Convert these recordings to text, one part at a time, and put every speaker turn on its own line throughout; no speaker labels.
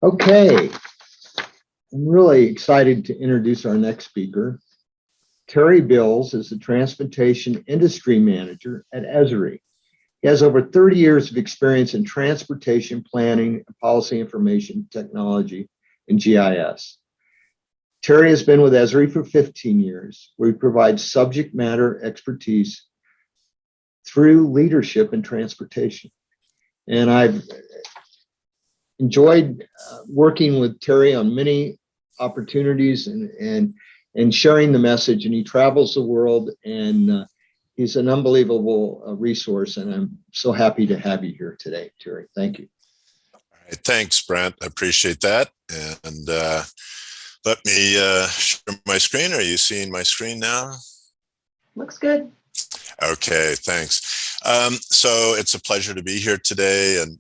Okay, I'm really excited to introduce our next speaker. Terry Bills is the Transportation Industry Manager at Esri. He has over 30 years of experience in transportation planning and policy information technology and GIS. Terry has been with Esri for 15 years, where he provides subject matter expertise through leadership in transportation. And I've enjoyed working with Terry on many opportunities and sharing the message. And he travels the world, and he's an unbelievable resource. And I'm so happy to have you here today, Terry. Thank you.
All right, thanks, Brent. I appreciate that. And let me share my screen. Are you seeing my screen now?
Looks good.
Okay, thanks. So it's a pleasure to be here today, and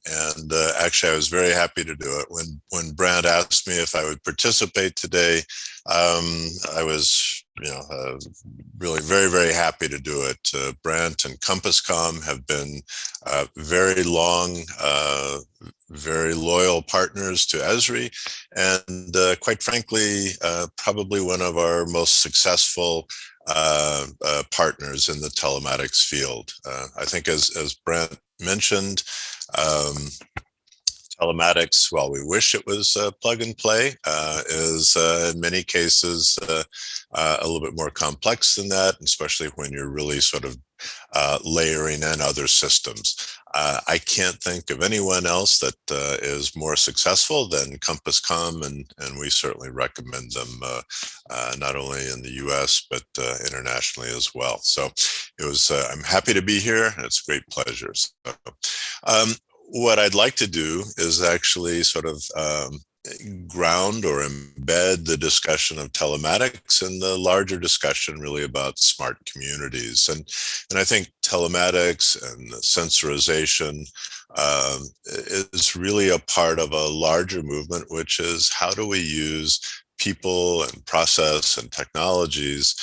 actually I was very happy to do it. When Brent asked me if I would participate today, I was really very, very happy to do it. Brent and CompassCom have been very long, very loyal partners to Esri, and quite frankly, probably one of our most successful partners in the telematics field. I think as Brent mentioned, telematics, while we wish it was plug and play, is in many cases a little bit more complex than that, especially when you're really sort of layering in other systems. I can't think of anyone else that is more successful than CompassCom, and we certainly recommend them not only in the US, but internationally as well. So it was, I'm happy to be here. It's a great pleasure. So, what I'd like to do is actually sort of ground or embed the discussion of telematics in the larger discussion really about smart communities. And I think telematics and sensorization is really a part of a larger movement, which is how do we use people and process and technologies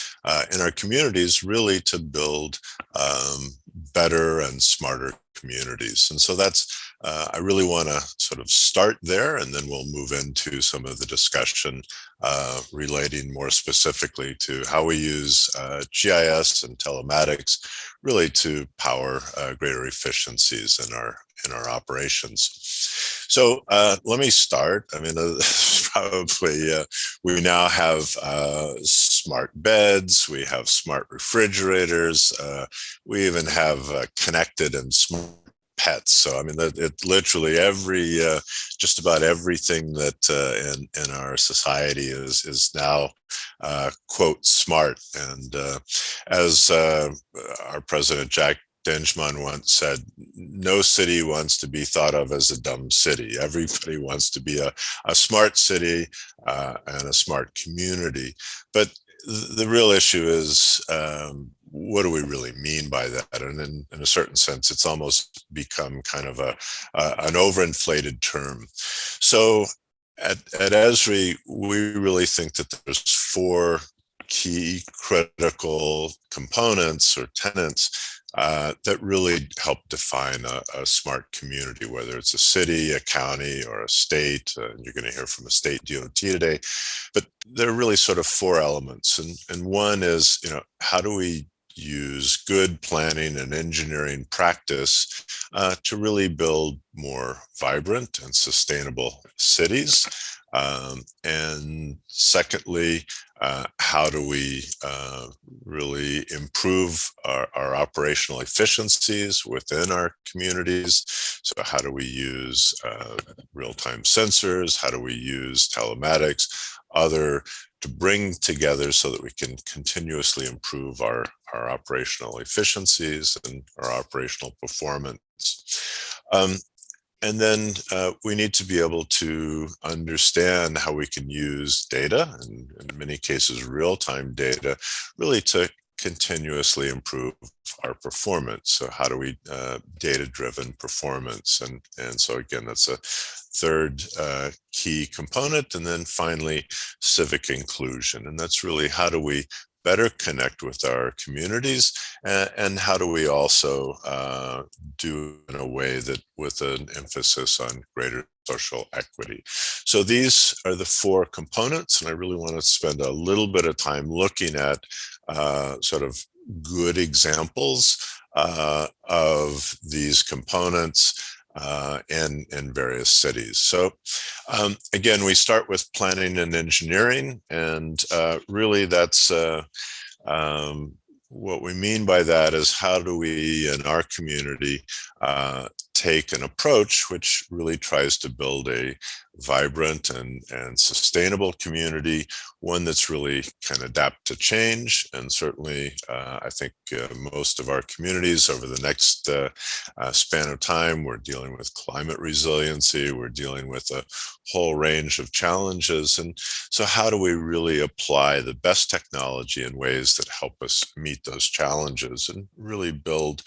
in our communities really to build better and smarter communities. And so that's, I really want to sort of start there, and then we'll move into some of the discussion relating more specifically to how we use GIS and telematics really to power greater efficiencies in our operations. So let me start. I mean, probably we now have smart beds, we have smart refrigerators, we even have connected and smart pets. So I mean, it literally just about everything that in our society is now quote smart. And as our president Jack Denjman once said, no city wants to be thought of as a dumb city. Everybody wants to be a smart city and a smart community. But the real issue is, what do we really mean by that? And in a certain sense, it's almost become kind of an overinflated term. So at Esri, we really think that there's 4 key critical components or tenets that really help define a smart community, whether it's a city, a county, or a state. You're going to hear from a state DOT today, but there are really sort of 4 elements. And one is, how do we use good planning and engineering practice to really build more vibrant and sustainable cities? And secondly, how do we really improve our operational efficiencies within our communities? So how do we use real-time sensors? How do we use telematics, to bring together so that we can continuously improve our operational efficiencies and our operational performance? And then we need to be able to understand how we can use data, and in many cases real-time data, really to continuously improve our performance. So how do we data-driven performance? And so again, that's a third key component. And then finally, civic inclusion. And that's really how do we better connect with our communities, and how do we also do in a way that with an emphasis on greater social equity. So these are the four components, and I really want to spend a little bit of time looking at sort of good examples of these components in various cities. So again, we start with planning and engineering, and really that's what we mean by that is how do we in our community take an approach which really tries to build a vibrant and sustainable community, one that's really can adapt to change. And certainly I think most of our communities over the next span of time, we're dealing with climate resiliency, we're dealing with a whole range of challenges. And so how do we really apply the best technology in ways that help us meet those challenges and really build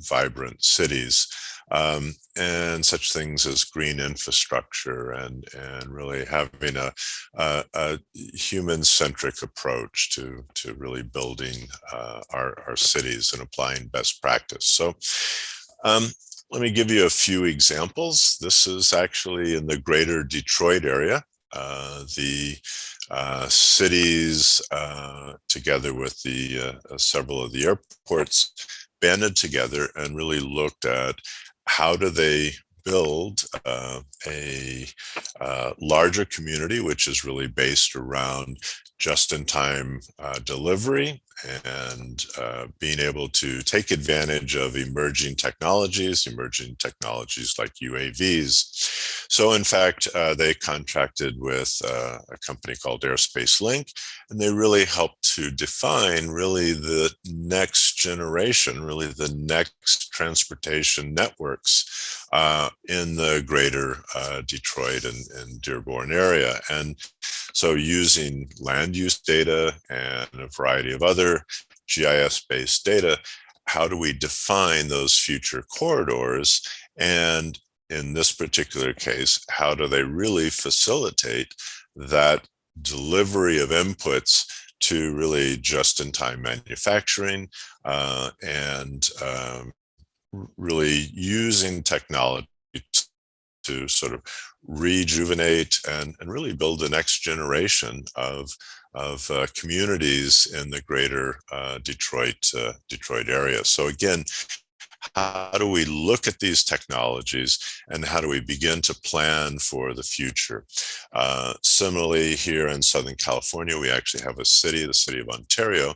vibrant cities, and such things as green infrastructure and really having a human-centric approach to really building our cities and applying best practice. So let me give you a few examples. This is actually in the greater Detroit area. The cities, together with the several of the airports, banded together and really looked at how do they build a larger community, which is really based around just-in-time delivery and being able to take advantage of emerging technologies like UAVs. So in fact, they contracted with a company called Airspace Link, and they really helped to define really the next generation, really the next transportation networks in the greater Detroit and Dearborn area. And so using land use data and a variety of other GIS-based data, how do we define those future corridors? And in this particular case, how do they really facilitate that delivery of inputs to really just-in-time manufacturing and really using technology to sort of rejuvenate and really build the next generation of communities in the greater Detroit area. So again, how do we look at these technologies and how do we begin to plan for the future? Similarly, here in Southern California, we actually have a city, the city of Ontario,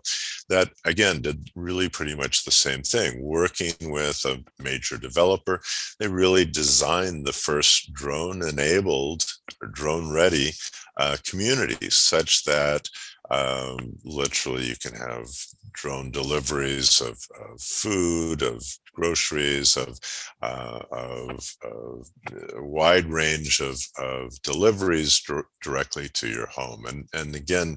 that again did really pretty much the same thing, working with a major developer. They really designed the first drone-enabled or drone-ready communities such that literally you can have drone deliveries of food, of groceries, of a wide range of deliveries directly to your home. And again,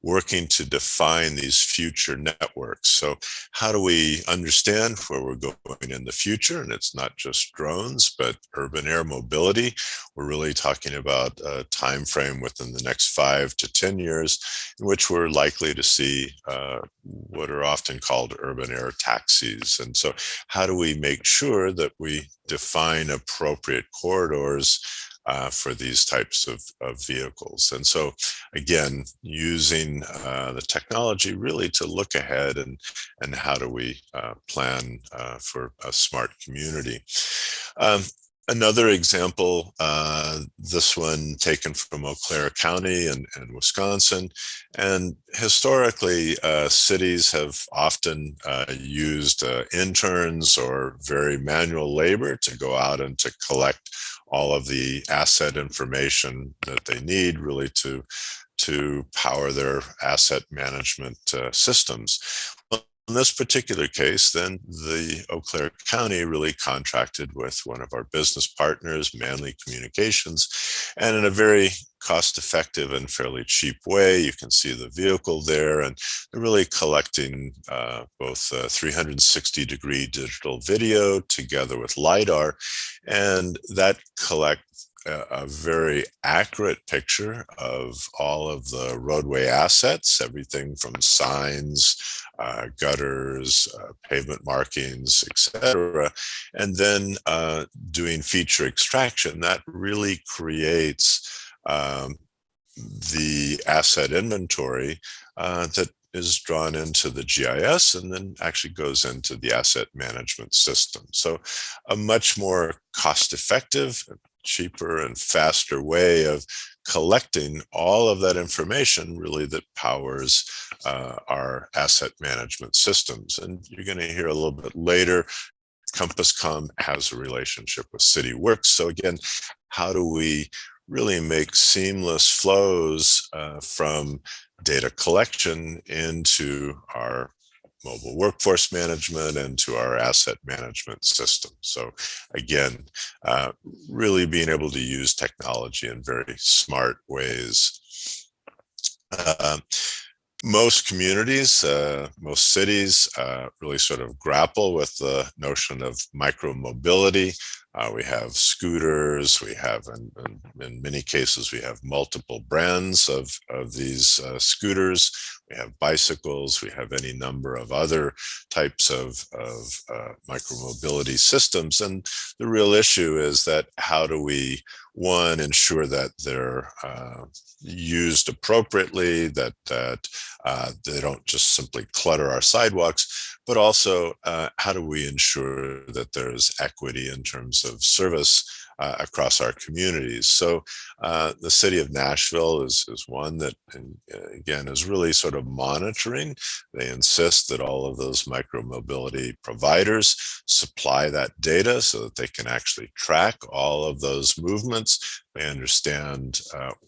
working to define these future networks. So how do we understand where we're going in the future? And it's not just drones, but urban air mobility. We're really talking about a time frame within the next 5 to 10 years in which we're likely to see what are often called urban air taxis. And so how do we make sure that we define appropriate corridors for these types of vehicles? And so again, using the technology really to look ahead and how do we plan for a smart community. Another example, this one taken from Eau Claire County in Wisconsin. And historically, cities have often used interns or very manual labor to go out and to collect all of the asset information that they need really to power their asset management systems. In this particular case, then the Eau Claire County really contracted with one of our business partners, Manley Communications, and in a very cost-effective and fairly cheap way, you can see the vehicle there, and they're really collecting both 360-degree digital video together with LiDAR, and that a very accurate picture of all of the roadway assets, everything from signs, gutters, pavement markings, etc. And then doing feature extraction, that really creates the asset inventory that is drawn into the GIS and then actually goes into the asset management system. So a much more cost-effective, cheaper and faster way of collecting all of that information really that powers our asset management systems. And you're going to hear a little bit later, CompassCom has a relationship with CityWorks. So again, how do we really make seamless flows from data collection into our mobile workforce management and to our asset management system? So again, really being able to use technology in very smart ways. Most communities, most cities really sort of grapple with the notion of micromobility. We have scooters, we have, in many cases, we have multiple brands of these scooters. We have bicycles, we have any number of other types of micromobility systems. And the real issue is that how do we, one, ensure that they're used appropriately, that they don't just simply clutter our sidewalks, but also how do we ensure that there's equity in terms of service across our communities? So the city of Nashville is one that, again, is really sort of monitoring. They insist that all of those micromobility providers supply that data so that they can actually track all of those movements. They understand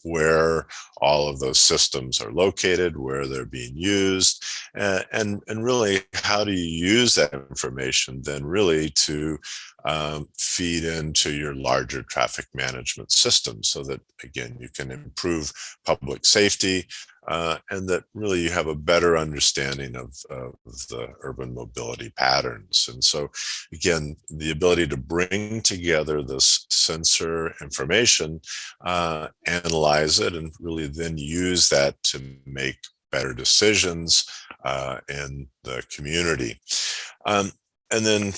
where all of those systems are located, where they're being used, and really how do you use that information then really to feed into your larger traffic management system so that, again, you can improve public safety and that really you have a better understanding of the urban mobility patterns. And so, again, the ability to bring together this sensor information, analyze it, and really then use that to make better decisions in the community. And then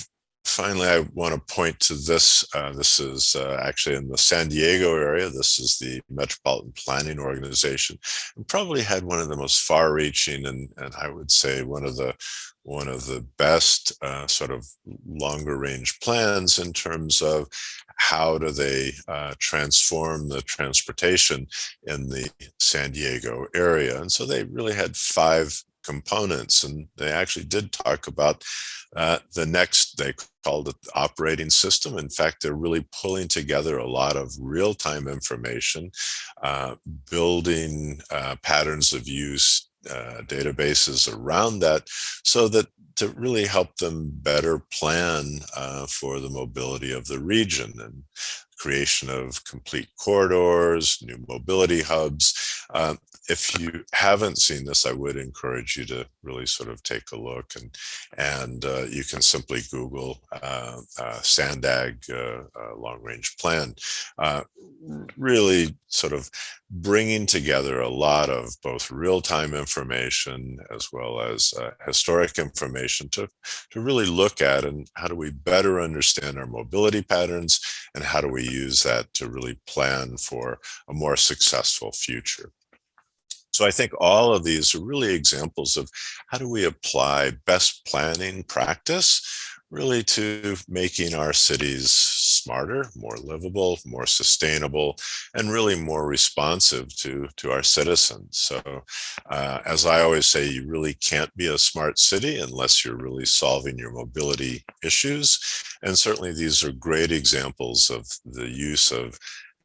finally, I want to point to this. This is actually in the San Diego area. This is the Metropolitan Planning Organization, and probably had one of the most far-reaching and I would say one of the best sort of longer-range plans in terms of how do they transform the transportation in the San Diego area. And so they really had 5 components, and they actually did talk about the next, they called it the operating system. In fact, they're really pulling together a lot of real-time information, building patterns of use, databases around that, so that to really help them better plan for the mobility of the region and creation of complete corridors, new mobility hubs. If you haven't seen this, I would encourage you to really sort of take a look, and you can simply Google SANDAG long-range plan. Really sort of bringing together a lot of both real-time information as well as historic information to really look at, and how do we better understand our mobility patterns, and how do we use that to really plan for a more successful future. So I think all of these are really examples of how do we apply best planning practice really to making our cities smarter, more livable, more sustainable, and really more responsive to our citizens. So as I always say, you really can't be a smart city unless you're really solving your mobility issues. And certainly these are great examples of the use of,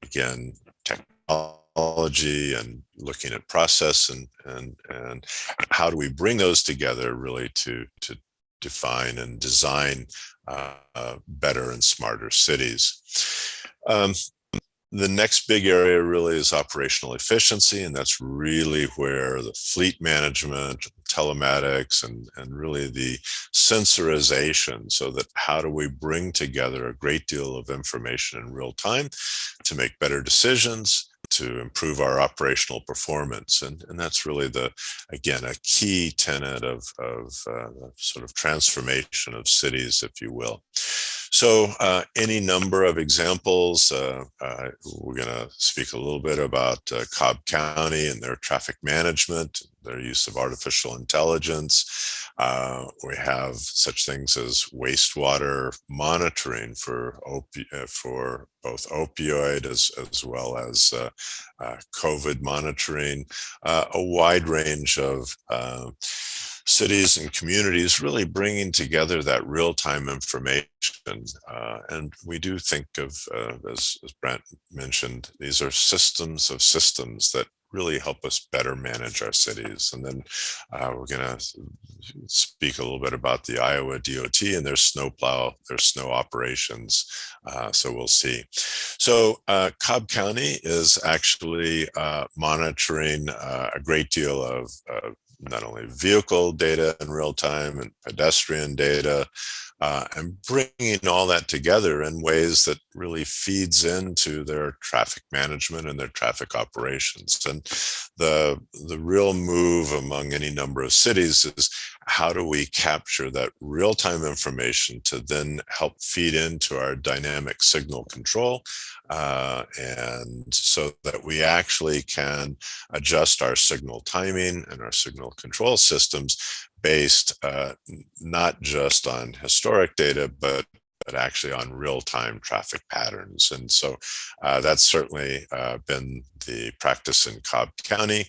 again, technology and looking at process and how do we bring those together really to define and design better and smarter cities. The next big area really is operational efficiency, and that's really where the fleet management, telematics and really the sensorization, so that how do we bring together a great deal of information in real time to make better decisions, to improve our operational performance. And that's really again, a key tenet of sort of transformation of cities, if you will. So any number of examples. We're going to speak a little bit about Cobb County and their traffic management, their use of artificial intelligence. We have such things as wastewater monitoring for both opioid as well as COVID monitoring, a wide range of cities and communities really bringing together that real-time information. And we do think of, as Brent mentioned, these are systems of systems that really help us better manage our cities. And then we're going to speak a little bit about the Iowa DOT and their snowplow, their snow operations. So we'll see. So Cobb County is actually monitoring a great deal of not only vehicle data in real time and pedestrian data, and bringing all that together in ways that really feeds into their traffic management and their traffic operations. And the real move among any number of cities is, how do we capture that real-time information to then help feed into our dynamic signal control, and so that we actually can adjust our signal timing and our signal control systems based not just on historic data, but actually on real-time traffic patterns. And so that's certainly been the practice in Cobb County.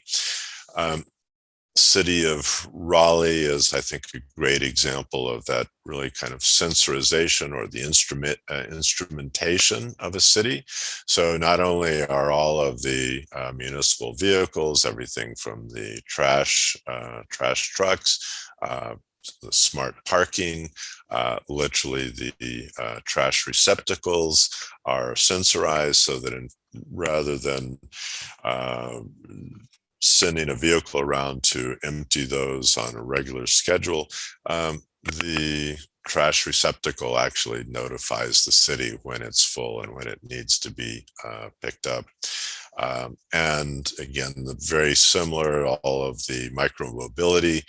City of Raleigh is, I think, a great example of that really kind of sensorization or the instrumentation of a city. So not only are all of the municipal vehicles, everything from the trash trucks, the smart parking, literally the trash receptacles are sensorized, so that rather than sending a vehicle around to empty those on a regular schedule, the trash receptacle actually notifies the city when it's full and when it needs to be picked up. And again, very similar, all of the micromobility.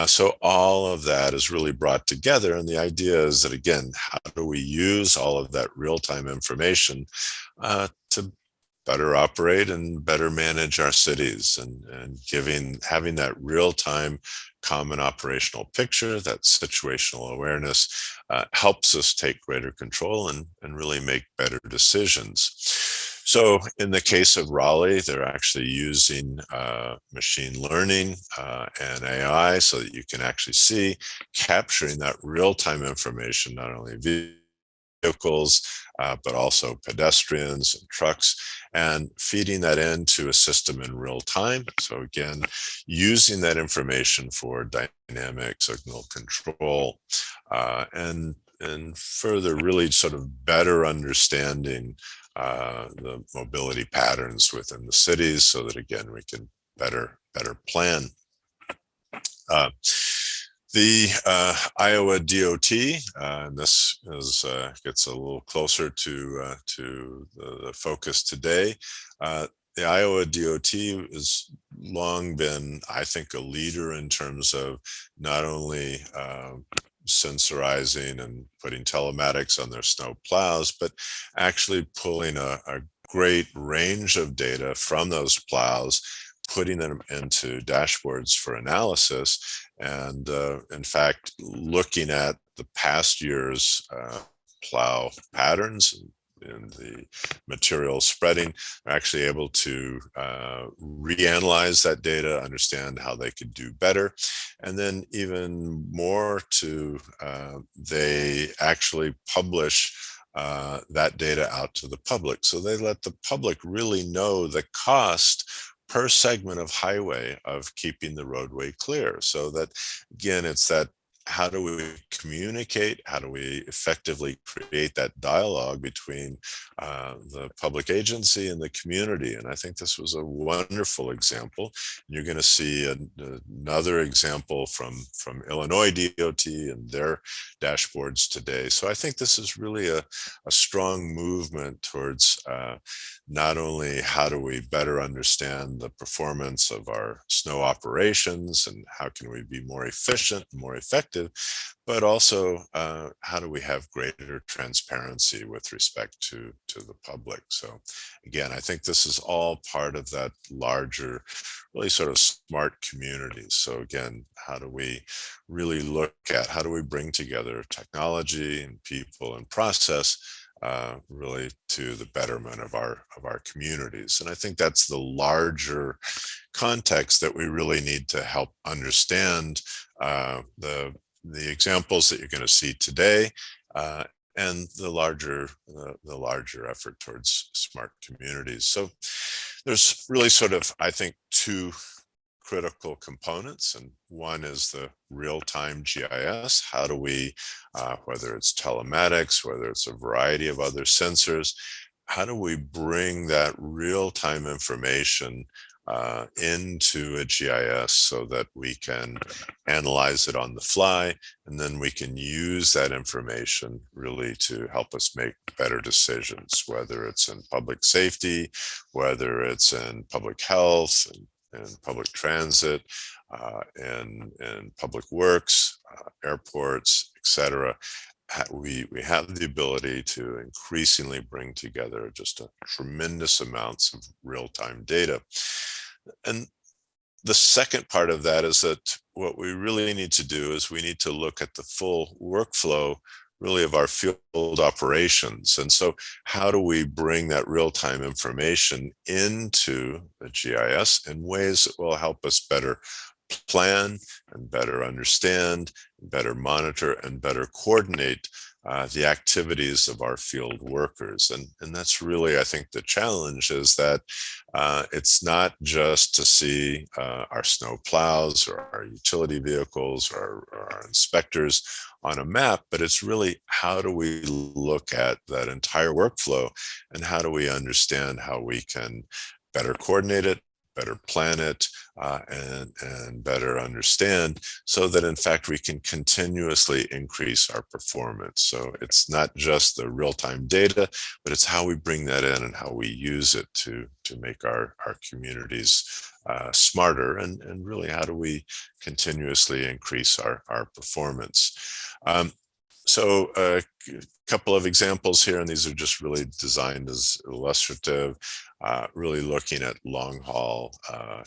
So all of that is really brought together. And the idea is that, again, how do we use all of that real-time information to better operate and better manage our cities, and having that real-time common operational picture, that situational awareness, helps us take greater control and really make better decisions. So in the case of Raleigh, they're actually using machine learning and AI, so that you can actually see, capturing that real-time information, not only vehicles, but also pedestrians and trucks, and feeding that into a system in real time. So again, using that information for dynamic signal control, and further really sort of better understanding the mobility patterns within the cities, so that, again, we can better plan. The Iowa DOT, and this gets a little closer to the focus today. The Iowa DOT has long been, I think, a leader in terms of not only sensorizing and putting telematics on their snow plows, but actually pulling a great range of data from those plows, putting them into dashboards for analysis, and in fact, looking at the past year's plow patterns and the material spreading, they're actually able to reanalyze that data, understand how they could do better. And then even more they actually publish that data out to the public. So they let the public really know the cost per segment of highway of keeping the roadway clear. So that, again, it's that how do we communicate? How do we effectively create that dialogue between the public agency and the community? And I think this was a wonderful example. You're going to see another example from Illinois DOT and their dashboards today. So I think this is really a strong movement towards not only how do we better understand the performance of our snow operations and how can we be more efficient, more effective, but also how do we have greater transparency with respect to the public. So again, I think this is all part of that larger, really sort of smart communities. So again, how do we really look at how do we bring together technology and people and process really to the betterment of our communities. And I think that's the larger context that we really need to help understand the examples that you're going to see today, and the larger effort towards smart communities. So there's really sort of, I think, two critical components, and one is the real-time GIS. How do we, whether it's telematics, whether it's a variety of other sensors, how do we bring that real-time information into a GIS so that we can analyze it on the fly, and then we can use that information really to help us make better decisions, whether it's in public safety, whether it's in public health, and public transit, and public works, airports, etc. We have the ability to increasingly bring together just a tremendous amounts of real-time data. And the second part of that is that what we really need to do is we need to look at the full workflow really of our field operations. And so how do we bring that real-time information into the GIS in ways that will help us better plan and better understand, better monitor, and better coordinate the activities of our field workers. And that's really, I think, the challenge is that it's not just to see our snow plows or our utility vehicles or our inspectors on a map, but it's really how do we look at that entire workflow and how do we understand how we can better coordinate it, better plan it, and better understand, so that in fact we can continuously increase our performance. So it's not just the real-time data, but it's how we bring that in and how we use it to make our communities smarter, and really how do we continuously increase our performance. So a couple of examples here, and these are just really designed as illustrative, really looking at long haul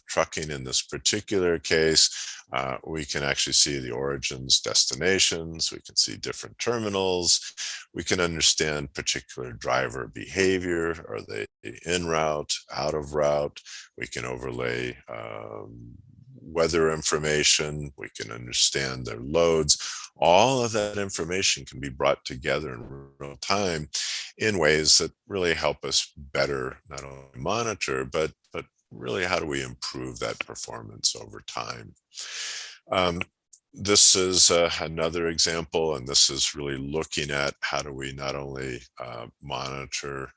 trucking. In this particular case, we can actually see the origins, destinations, we can see different terminals, we can understand particular driver behavior. Are they en route, out of route? We can overlay weather information, we can understand their loads. All of that information can be brought together in real time in ways that really help us better not only monitor, but really how do we improve that performance over time. This is another example, and this is really looking at how do we not only monitor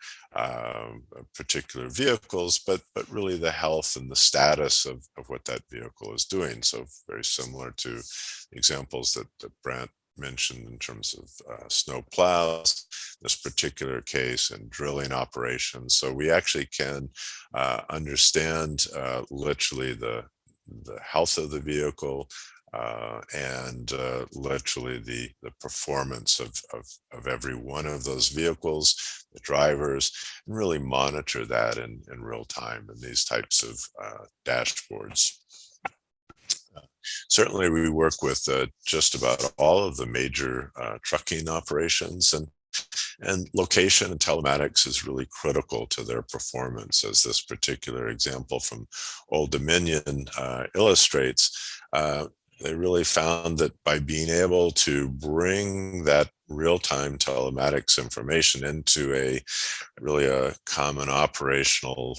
particular vehicles, but really the health and the status of what that vehicle is doing. So very similar to the examples that Brant mentioned in terms of snow plows, this particular case, and drilling operations. So we actually can understand literally the health of the vehicle, and literally the performance of every one of those vehicles, the drivers, and really monitor that in real time in these types of dashboards. Certainly we work with just about all of the major trucking operations, and location and telematics is really critical to their performance, as this particular example from Old Dominion illustrates. They really found that by being able to bring that real-time telematics information into a common operational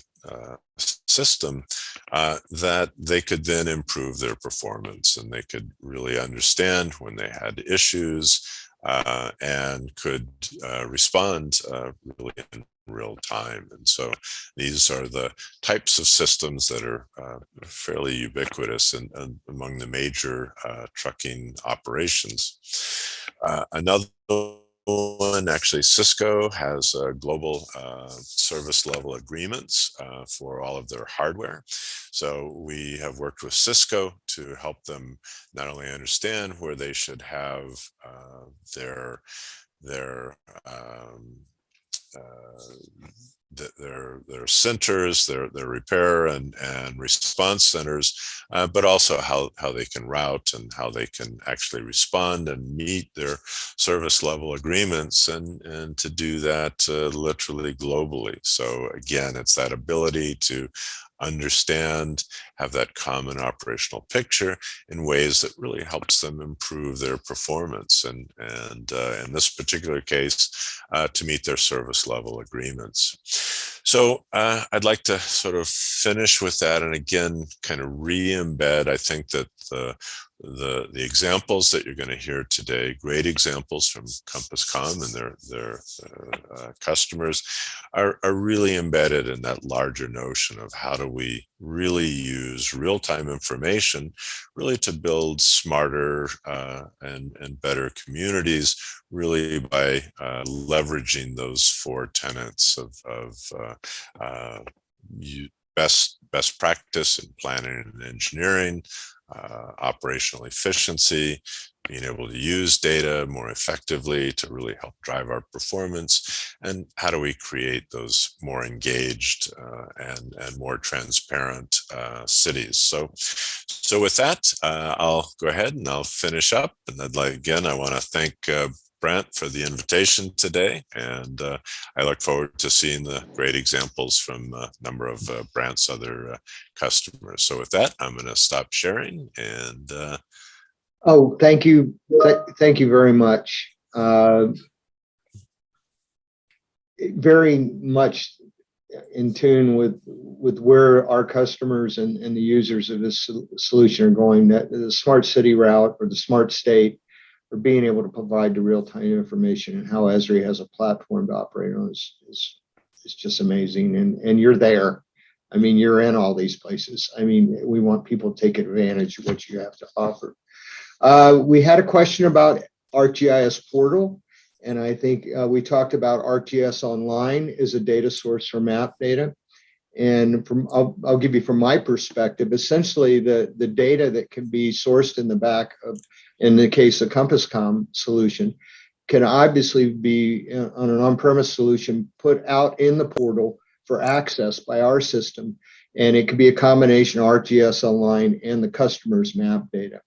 system, that they could then improve their performance, and they could really understand when they had issues, and could respond really in real time. And so these are the types of systems that are fairly ubiquitous among the major trucking operations. Another one, actually, Cisco has global service level agreements for all of their hardware. So we have worked with Cisco to help them not only understand where they should have their their um, their centers, their repair and response centers, but also how they can route and how they can actually respond and meet their service level agreements, and to do that literally globally. So again, it's that ability to understand, have that common operational picture in ways that really helps them improve their performance, and in this particular case, to meet their service level agreements. So I'd like to sort of finish with that, and again, kind of re-embed. I think that the examples that you're going to hear today, great examples from CompassCom and their customers, are really embedded in that larger notion of how do we really use real-time information really to build smarter and better communities, really by leveraging those four tenets of best practice in planning and engineering, operational efficiency, being able to use data more effectively to really help drive our performance, and how do we create those more engaged and more transparent cities. So with that, I'll go ahead and I'll finish up. And again, I want to thank Brent for the invitation today, and I look forward to seeing the great examples from a number of Brent's other customers. So with that, I'm going to stop sharing, and
Oh, thank you. Thank you very much. Very much in tune with where our customers and the users of this solution are going, that the smart city route or the smart state, or being able to provide the real-time information, and how Esri has a platform to operate on is just amazing. And you're there. I mean, you're in all these places. I mean, we want people to take advantage of what you have to offer. We had a question about ArcGIS portal, and I think we talked about ArcGIS Online is a data source for map data. And I'll give you from my perspective, essentially the data that can be sourced in the back of, in the case of CompassCom solution, can obviously be on an on-premise solution put out in the portal for access by our system. And it could be a combination of ArcGIS Online and the customer's map data.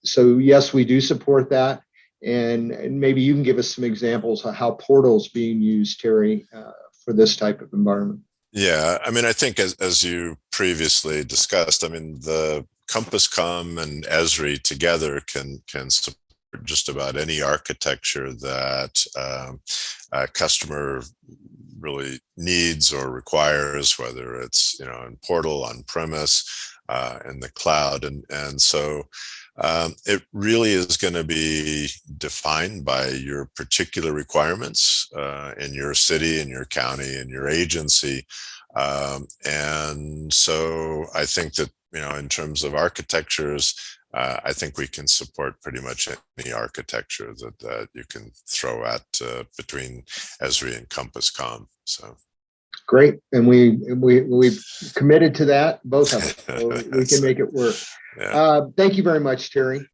So yes, we do support that. And maybe you can give us some examples of how portal's being used, Terry, for this type of environment.
Yeah, I mean, I think as you previously discussed, I mean, the CompassCom and Esri together can support just about any architecture that a customer really needs or requires, whether it's in portal, on premise, in the cloud, and so it really is going to be defined by your particular requirements in your city, in your county, in your agency, and so I think that in terms of architectures, I think we can support pretty much any architecture that you can throw at between Esri and CompassCom. So
great, and we committed to that, both of us, so we can make it work.
Yeah.
Thank you very much, Terry.